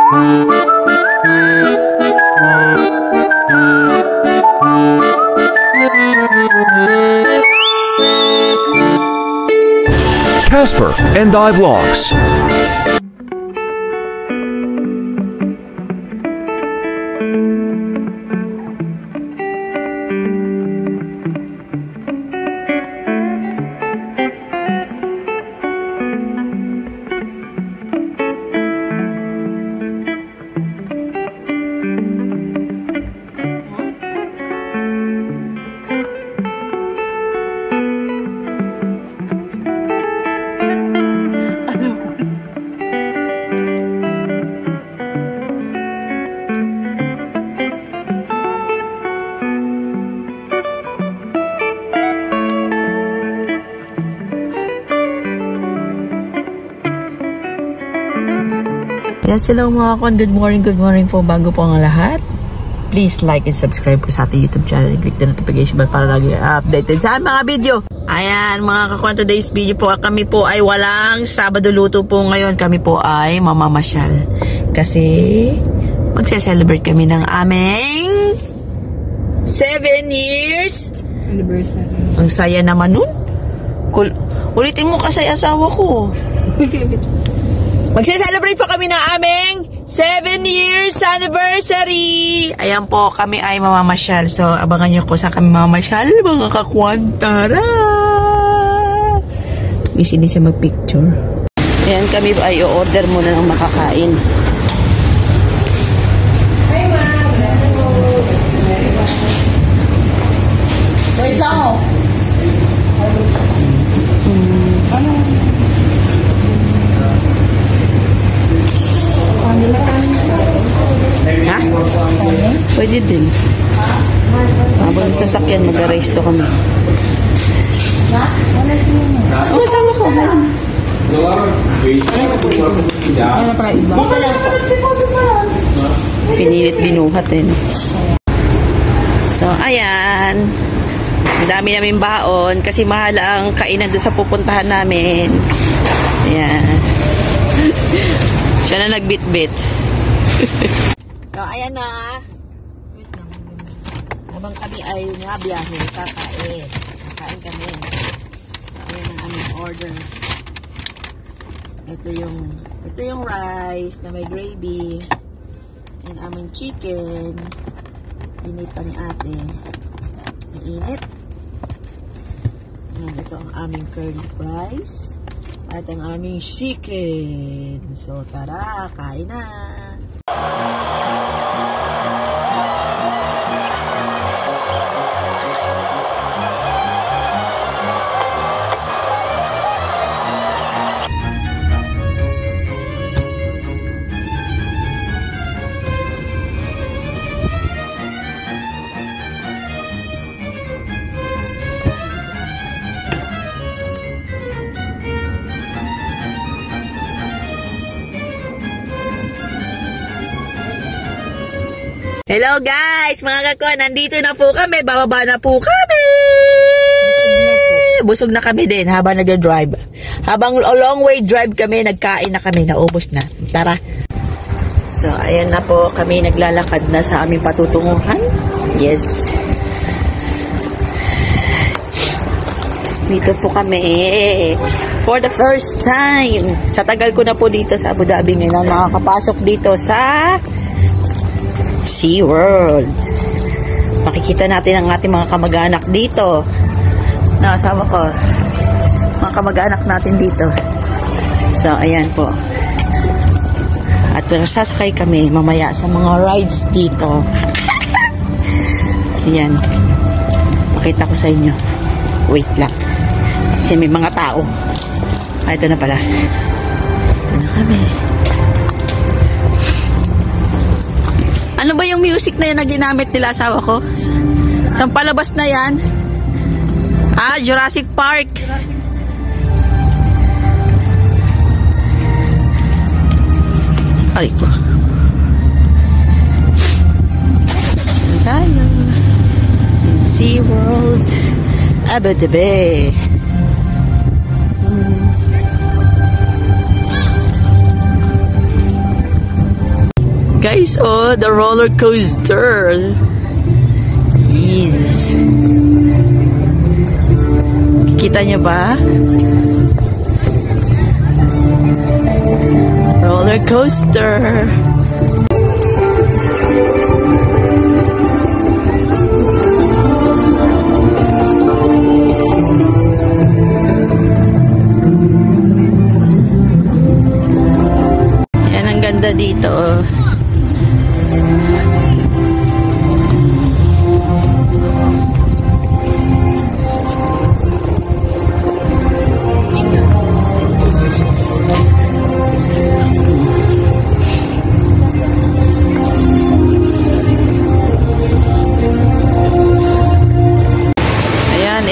Casper and I Vlogs. Yes, hello mga kon. Good morning po. Bago po ang lahat, please like and subscribe po sa ating YouTube channel and click the notification bell para lagi updated sa mga video. Ayan mga kakon, today's video po, kami po ay walang Sabado luto po ngayon. Kami po ay mamamasyal kasi magse-celebrate kami ng aming 7 years anniversary. Ang saya naman nun. Ulitin mo kasi asawa ko. Magse-celebrate po kami ng aming 7 years anniversary. Ayan po, kami ay mamamasyal. So, abangan nyo ko sa kami mamamasyal, mga kakwantara. Miss, hindi siya mag-picture. Ayan, kami ay o-order muna ng makakain. Wait lang oh. Ha? Pwede din. Habang sa sasakyan, mag-arresto kami. Oo, sama ko. Pinilit binuhat eh. So, ayan. Ang dami namin baon kasi mahal ang kainan doon sa pupuntahan namin. Ayan. Siya na nagbit-bit. So, ayan na. Habang kami ay nabiyahe, kakain. Kakain kami. So, ayan ang aming order. Ito yung rice na may gravy. Ayan aming chicken. Init pa ni ate. Init. Ayan, ito ang aming curly fries. At ang aming chicken. So, tara, kain na. Hello guys, mga kakon, nandito na po kami, bababa na po kami. Busog na kami din habang nag-drive. Habang long way drive kami, nagkain na kami, naubos na. Tara. So, ayan na po kami, naglalakad na sa aming patutunguhan. Yes. Dito po kami for the first time. Sa tagal ko na po dito sa Abu Dhabi ngayon, nakakapasok dito sa SeaWorld. Makikita natin ang ating mga kamag-anak dito. Nakasama ko. Mga kamag-anak natin dito. So, ayan po. At sasakay kami mamaya sa mga rides dito. Ayan. Pakita ko sa inyo. Wait lang. Kasi may mga tao. Ito na pala. Ito na kami. Ano ba yung music na yan na ginamit nila asawa ko? Saan palabas na yan? Ah, Jurassic Park. Ay po. Tayo. SeaWorld Abu Dhabi. Guys, oh, the roller coaster. Yes. Kita niyo ba? Roller coaster. Yan, ang ganda dito.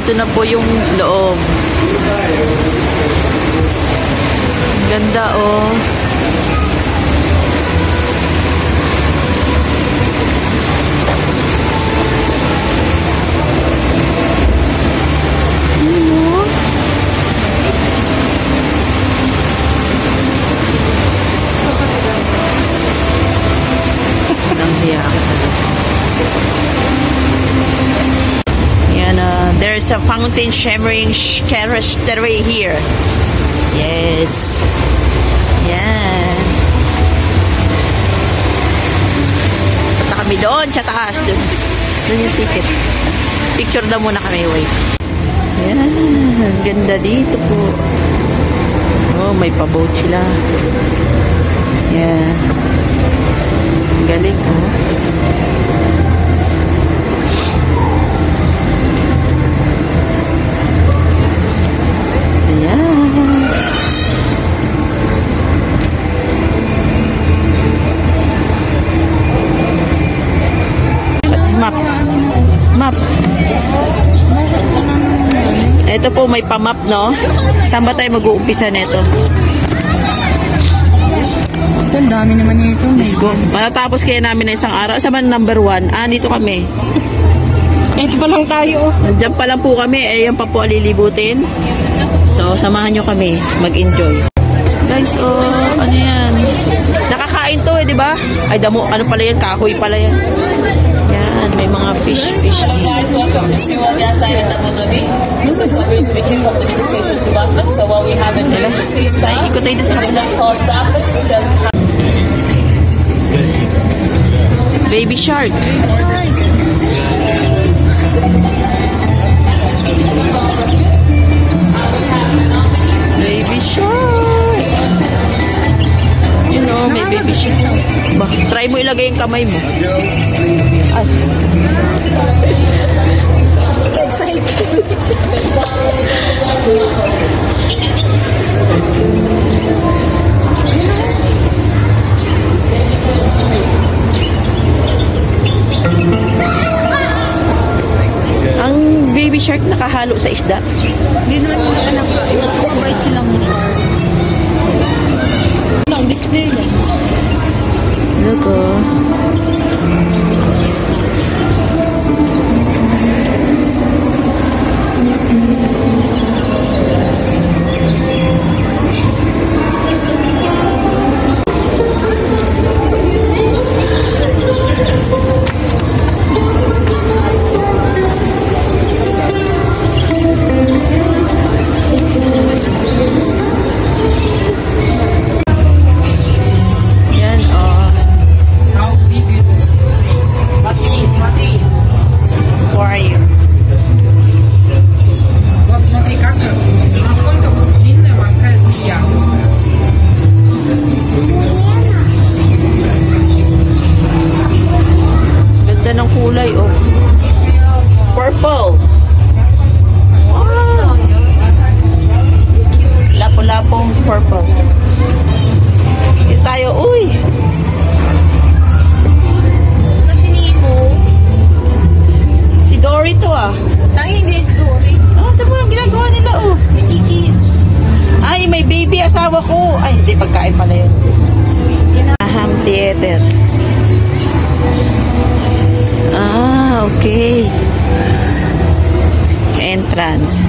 Ito na po yung loob. Ganda, oh. There's a fountain shimmering terrace here. Yes. Yan. Punta kami doon sa taas. Doon yung ticket. Picture daw muna kami. Wait. Yan. Ganda dito po. Oh, may pa-boat sila. Yan. Galing, oh. Map. Ito po may pa-map, no? Saan ba tayo mag-uumpisa nito? Ang dami naman nito. Let's go. Matatapos kaya namin na isang araw. Saan number 1? Dito kami. Ito pa lang tayo. Diyan pa lang po kami. Yan pa po alilibutin. So, samahan nyo kami. Mag-enjoy. Guys, oh, ano yan? Nakakain to, di ba? Ay, damo. Ano pala yan? Kahoy pala yan. Yan, may mga fish. Hello guys, welcome to Seawall Yasay and Abu Dhabi. This is Sabri speaking from the Education Department. So what we have in here is a sea star. It is called starfish because it has baby shark. Baby shark. You know, may baby shark. Ba, try mo ilagay yung kamay mo. Ay. Ang baby shark nakahalo sa isda. Hindi naman yung anak ka. Mabait silang shark. Ang display lang. Look, oh. Purple. Wow. Lapo-lapong purple. Dito tayo, uy. Kasi Nico. Si Dory to, ah. Hindi si Dory. Ito mo ang ginagawa nila, oh. Kikis. Ay, may baby asawa ko. Ay, hindi, pagkain pala yun. Aham Theater. Okay. Entrance.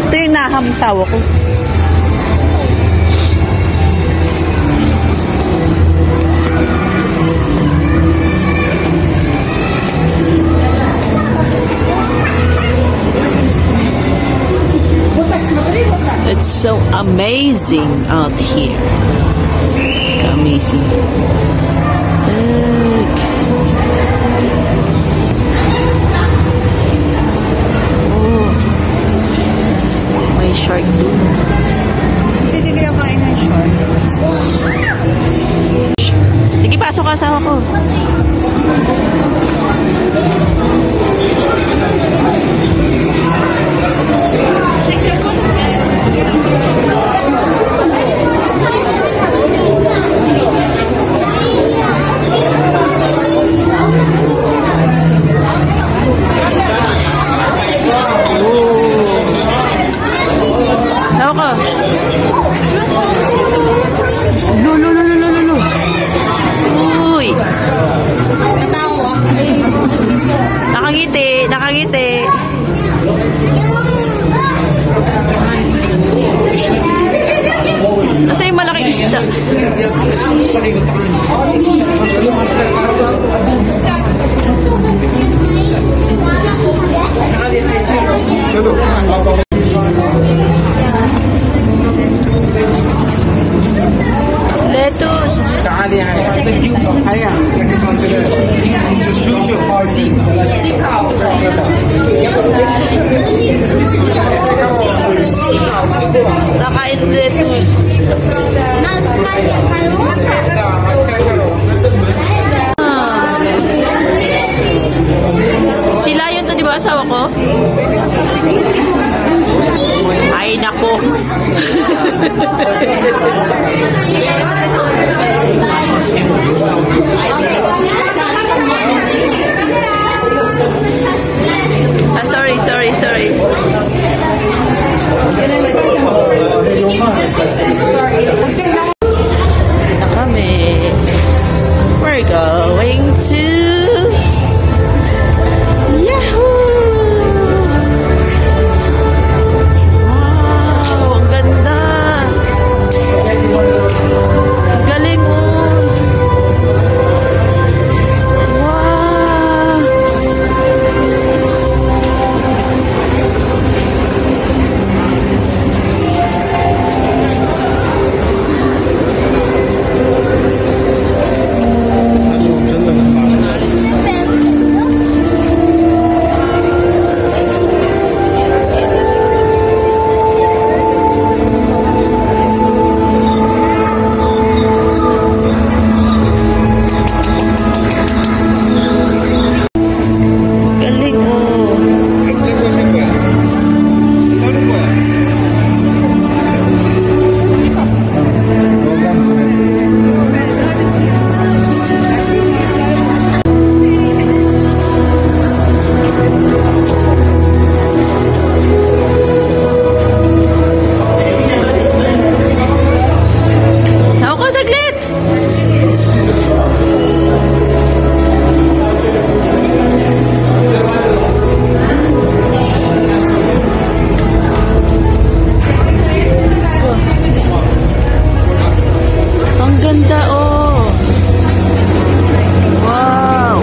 Ito yung nahamtawa ko. amazing out here. Amazing. Look. Oh. May shark doon. Hindi ko kain ng shark. Sige, pasok ka, asawa ko. Nakangiti. Nasa yung malaking isda? Lettuce. Nakain lettuce. Sila yun to, di ba, asawa ko? Ay, nako. Sorry. Na kami. We're going to Yahoo! Wow, ang ganda. Galing mo. Wow.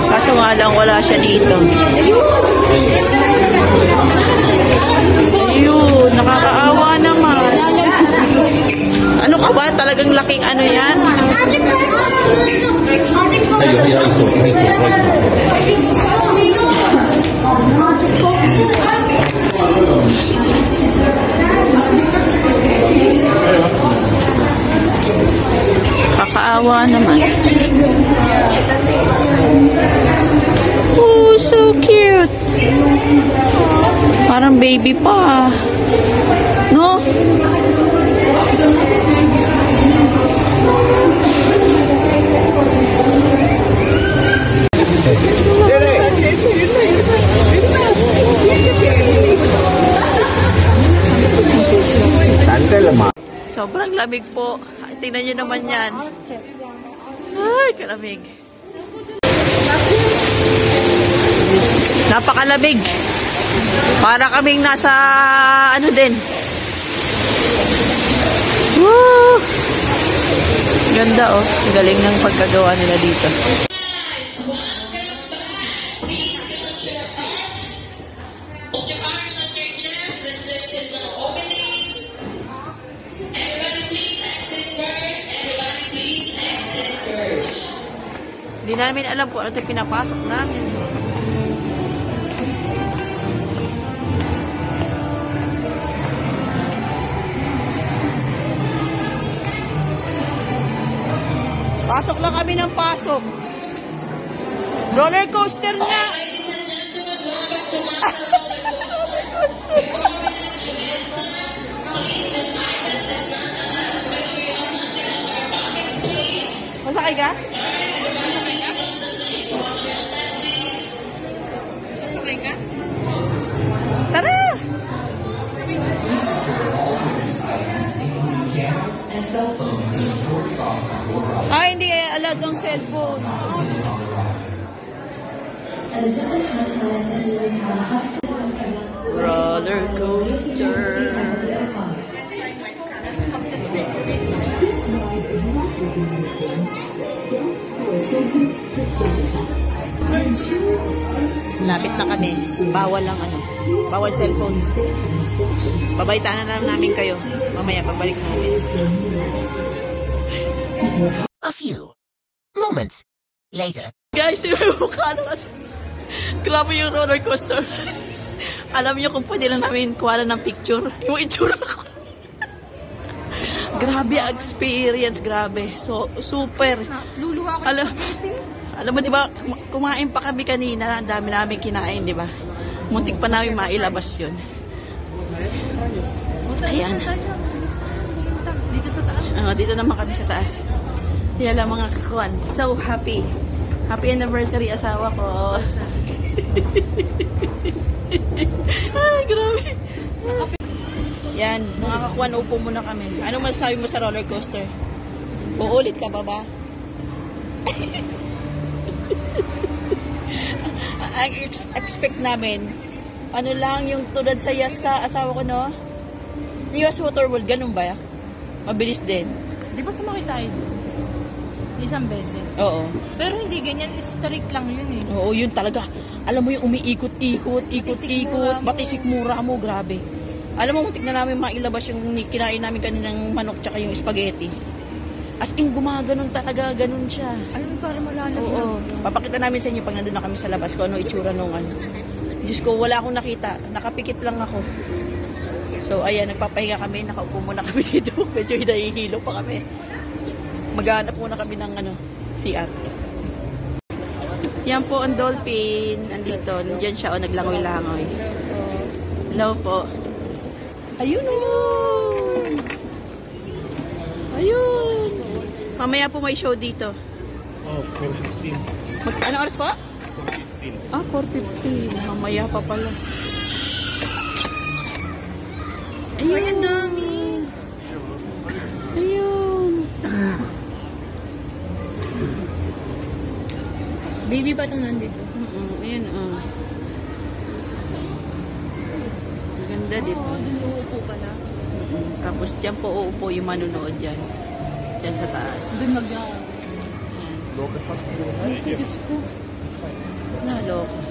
Kaso nga lang wala siya dito. Ayun, nakakaawa naman. Ano ka ba? Talagang laking ano yan? Kakaawa naman. Oh, so cute. Parang baby pa. No? Sobrang lamig po. Tingnan nyo naman yan. Ay, kalamig. Napakalamig. Para kaming nasa ano din. Woo! Ganda oh. Galing ng pagkagawa nila dito. Hindi namin alam kung ano ito pinapasok namin. Pasok lang kami ng pasok. Roller coaster na! Masakay ka? Masakay ka? Tara! Ay, hindi kaya allowed ang cellphone. Roller coaster. Lapit na kami. Bawal lang ano. Bawal cellphone. Babalitaan na lang namin kayo. Mamaya pagbalik namin. A few moments later. Guys, mukha na kasi. Grabe yung roller coaster. Alam niyo kung pwede lang namin kuha ng picture. Yung itsura ko. Grabe ang experience, grabe. So, super. Luluha ko alam mo, di ba, kumain pa kami kanina. Ang dami namin kinain, di ba? Muntik pa namin mailabas yun. Ayan. Dito sa taas. Dito naman kami sa taas. Yan lang mga kakuan. So happy. Happy anniversary asawa ko. Ay, grabe. Yan, mga kakuan, upo muna kami. Ano masasabi mo sa roller coaster? Uulit ka pa ba? Ang expect namin, ano lang yung tulad sa Yas sa asawa ko, no? Sa US Water World, ganun ba? Mabilis din. Di ba sumakit tayo doon? Isang beses. Oo. Pero hindi ganyan, strict lang yun eh. Oo, yun talaga. Alam mo yung umiikot-ikot, ikot-ikot, batisik mura mo, grabe. Alam mo, muntik na namin mailabas yung kinain namin kaninang manok tsaka yung spaghetti. As in, gumaganon talaga, ganun siya. Alam mo, parang malalagyan. Oo. Papakita namin sa inyo pag nandun na kami sa labas kung ano itsura nung ano. Diyos ko, wala akong nakita. Nakapikit lang ako. So, ayan, nagpapahinga kami. Nakaupo muna kami dito. Medyo hinahihilo pa kami. Maghanap muna kami ng ano, CR. Yan po ang dolphin. Andito. Nandiyan siya o naglangoy-langoy. Hello po. Ayun o. Ayun. Mamaya po may show dito. Oh, 4:15. Anong oras po? 4:15. Ah, 4:15. Mamaya pa pala. Ayun. Ay, ang dami. Ayun. Baby pa itong nandito. Ayun, oh. Maganda, di ba? Lulupo pala. Tapos dyan po uupo yung manunood dyan. Dyan sa taas. Doon mag-down. Ayan. Lokas ako. Ay, Diyos ko. Naloko.